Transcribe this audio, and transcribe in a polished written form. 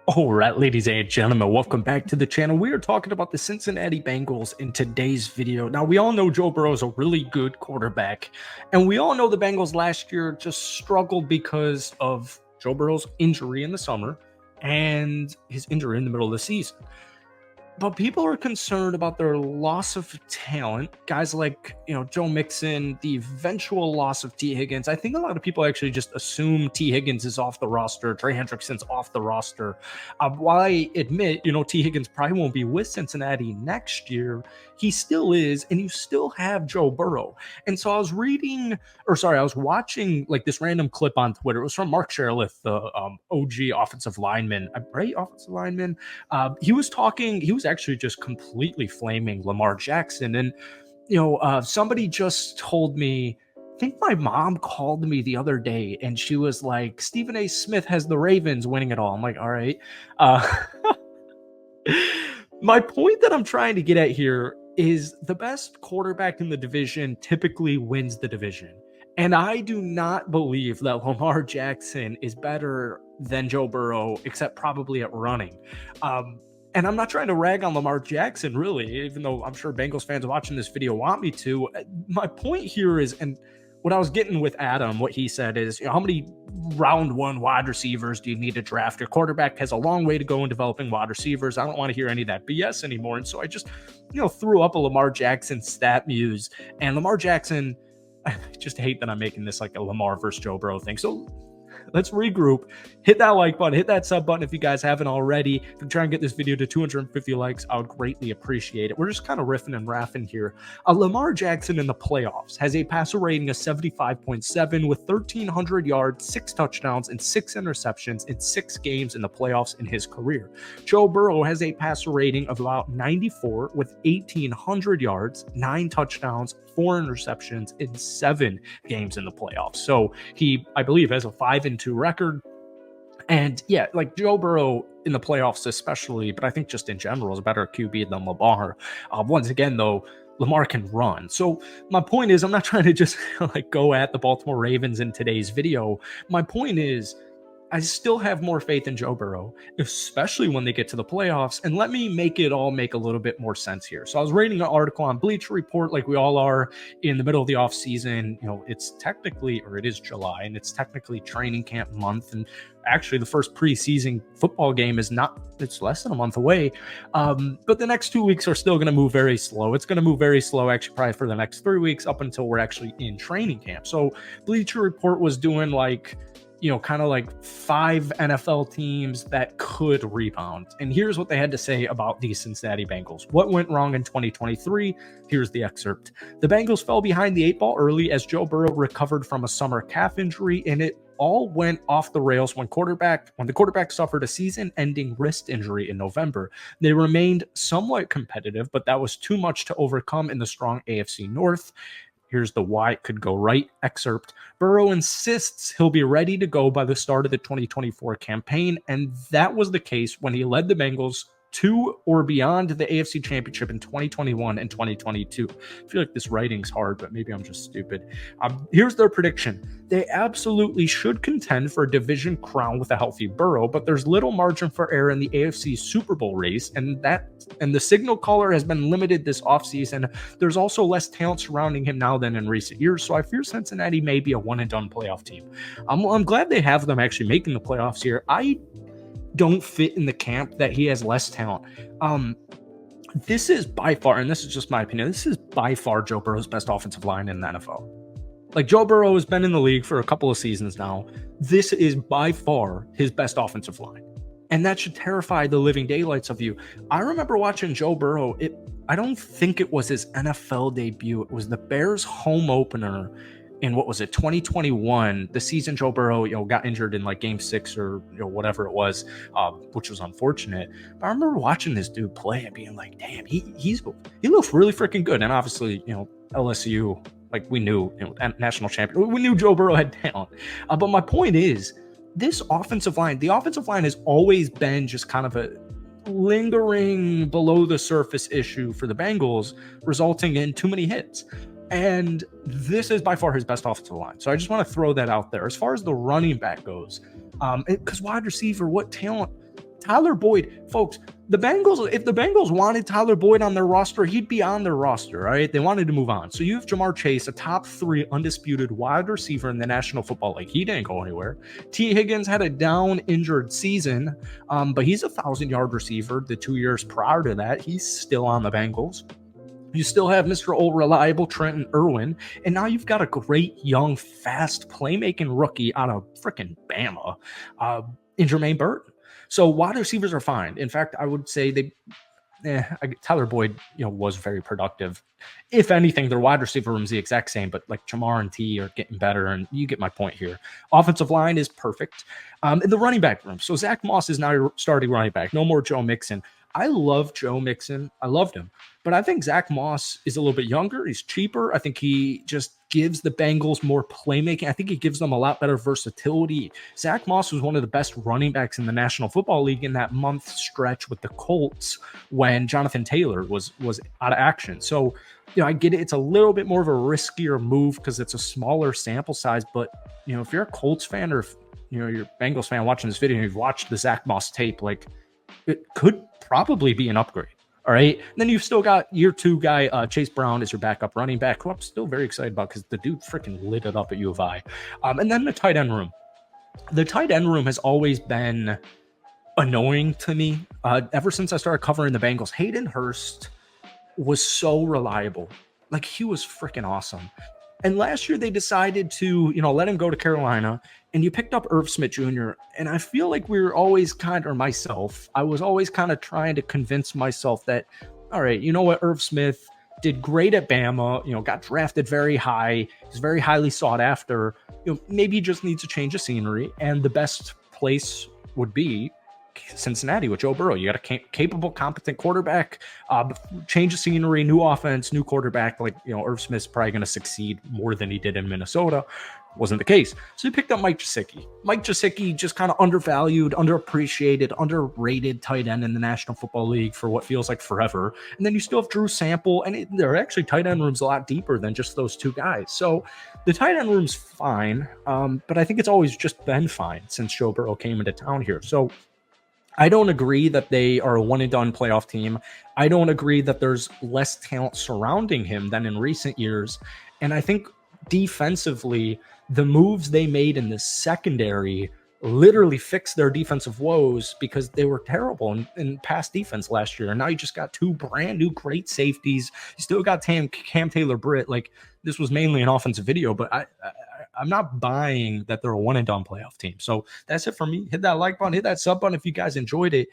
All right, ladies and gentlemen, welcome back to the channel. We are talking about the Cincinnati Bengals in today's video. Now, we all know Joe Burrow is a really good quarterback, and we all know the Bengals last year just struggled because of Joe Burrow's injury in the summer and his injury in the middle of the season. But people are concerned about their loss of talent. Guys like, Joe Mixon, the eventual loss of T. Higgins. I think a lot of people actually just assume T. Higgins is off the roster, Trey Hendrickson's off the roster. While I admit, T. Higgins probably won't be with Cincinnati next year, he still is, and you still have Joe Burrow. And so I was watching like this random clip on Twitter. It was from Mark Sherlith, the OG offensive lineman, right? Offensive lineman. He was actually just completely flaming Lamar Jackson. And, somebody just told me, I think my mom called me the other day and she was like, Stephen A. Smith has the Ravens winning it all. I'm like, all right. My point that I'm trying to get at here is the best quarterback in the division typically wins the division. And I do not believe that Lamar Jackson is better than Joe Burrow, except probably at running. And I'm not trying to rag on Lamar Jackson, really, even though I'm sure Bengals fans watching this video want me to. My point here is, and what I was getting with Adam, what he said is, how many round one wide receivers do you need to draft? Your quarterback has a long way to go in developing wide receivers. I don't want to hear any of that BS anymore. And so I just, threw up a Lamar Jackson stat muse. And Lamar Jackson, I just hate that I'm making this like a Lamar versus Joe Burrow thing. So let's regroup. Hit that like button, hit that sub button if you guys haven't already. If you try and get this video to 250 likes, I would greatly appreciate it. We're just kind of riffing and raffing here. Lamar Jackson in the playoffs has a passer rating of 75.7 with 1,300 yards, 6 touchdowns, and 6 interceptions in 6 games in the playoffs in his career. Joe Burrow has a passer rating of about 94 with 1,800 yards, 9 touchdowns, 4 interceptions in 7 games in the playoffs. So he, I believe, has a 5-2 record. And yeah, like Joe Burrow in the playoffs especially, but I think just in general is a better QB than Lamar. Once again, though, Lamar can run. So my point is, I'm not trying to just like go at the Baltimore Ravens in today's video. My point is, I still have more faith in Joe Burrow, especially when they get to the playoffs. And let me make it all make a little bit more sense here. So I was reading an article on Bleacher Report, like we all are in the middle of the off season. It's technically, or it is July, and it's technically training camp month. And actually the first preseason football game it's less than a month away. But the next 2 weeks are still going to move very slow. It's going to move very slow, actually, probably for the next 3 weeks up until we're actually in training camp. So Bleacher Report was doing like, kind of like 5 NFL teams that could rebound. And here's what they had to say about the Cincinnati Bengals. What went wrong in 2023? Here's the excerpt. The Bengals fell behind the 8 ball early as Joe Burrow recovered from a summer calf injury, and it all went off the rails when the quarterback suffered a season-ending wrist injury in November. They remained somewhat competitive, but that was too much to overcome in the strong AFC North. Here's the why it could go right excerpt. Burrow insists he'll be ready to go by the start of the 2024 campaign, and that was the case when he led the Bengals to or beyond the AFC Championship in 2021 and 2022. I feel like this writing's hard, but maybe I'm just stupid. Here's their prediction. They absolutely should contend for a division crown with a healthy Burrow, but there's little margin for error in the AFC Super Bowl race, and the signal caller has been limited this offseason. There's also less talent surrounding him now than in recent years, so I fear Cincinnati may be a one-and-done playoff team. I'm glad they have them actually making the playoffs here. I don't fit in the camp that he has less talent. This is by far, and this is just my opinion, this is by far Joe Burrow's best offensive line in the NFL. Like, Joe Burrow has been in the league for a couple of seasons now. This is by far his best offensive line. And that should terrify the living daylights of you. I remember watching Joe Burrow. I don't think it was his NFL debut. It was the Bears home opener in 2021, the season Joe Burrow, got injured in like game 6 or whatever it was, which was unfortunate. But I remember watching this dude play and being like, damn, he looks really freaking good. And obviously, LSU, like we knew, national champion, we knew Joe Burrow had talent. But my point is, the offensive line has always been just kind of a lingering below the surface issue for the Bengals, resulting in too many hits. And this is by far his best offensive line. So I just want to throw that out there. As far as the running back goes, because wide receiver, what talent Tyler Boyd, folks, the Bengals, if the Bengals wanted Tyler Boyd on their roster, he'd be on their roster, right? They wanted to move on. So you have Jamar Chase, a top 3 undisputed wide receiver in the National Football League. He didn't go anywhere. T. Higgins had a down injured season, but he's a 1,000-yard receiver. The 2 years prior to that, he's still on the Bengals. You still have Mr. Old Reliable Trenton Irwin, and now you've got a great, young, fast playmaking rookie out of freaking Bama in Jermaine Burton. So wide receivers are fine. In fact, I would say Tyler Boyd, was very productive. If anything, their wide receiver room is the exact same, but like Jamar and T are getting better, and you get my point here. Offensive line is perfect. In the running back room, so Zach Moss is now your starting running back. No more Joe Mixon. I love Joe Mixon. I loved him. But I think Zach Moss is a little bit younger. He's cheaper. I think he just gives the Bengals more playmaking. I think he gives them a lot better versatility. Zach Moss was one of the best running backs in the National Football League in that month stretch with the Colts when Jonathan Taylor was out of action. So, I get it. It's a little bit more of a riskier move because it's a smaller sample size. But, if you're a Colts fan or if, you're a Bengals fan watching this video and you've watched the Zach Moss tape, like, it could probably be an upgrade. All right. And then you've still got year 2 guy, Chase Brown is your backup running back, who I'm still very excited about because the dude freaking lit it up at U of I. And then the tight end room. The tight end room has always been annoying to me. Ever since I started covering the Bengals, Hayden Hurst was so reliable. Like, he was freaking awesome. And last year they decided to, let him go to Carolina, and you picked up Irv Smith Jr. And I feel like we were always I was always kind of trying to convince myself that, all right, you know what, Irv Smith did great at Bama, got drafted very high. He's very highly sought after. Maybe he just needs a change of scenery. And the best place would be Cincinnati with Joe Burrow. You got a capable, competent quarterback, change of scenery, new offense, new quarterback. Like, Irv Smith's probably going to succeed more than he did in Minnesota. Wasn't the case. So you picked up Mike Gesicki. Mike Gesicki, just kind of undervalued, underappreciated, underrated tight end in the National Football League for what feels like forever. And then you still have Drew Sample, and there are actually tight end rooms a lot deeper than just those 2 guys. So the tight end room's fine, but I think it's always just been fine since Joe Burrow came into town here. So I don't agree that they are a one-and-done playoff team. I don't agree that there's less talent surrounding him than in recent years. And I think defensively, the moves they made in the secondary literally fixed their defensive woes because they were terrible in pass defense last year. And now you just got 2 brand new great safeties. You still got Cam Taylor-Britt. Like, this was mainly an offensive video, but I'm not buying that they're a one-and-done playoff team. So that's it for me. Hit that like button, hit that sub button if you guys enjoyed it.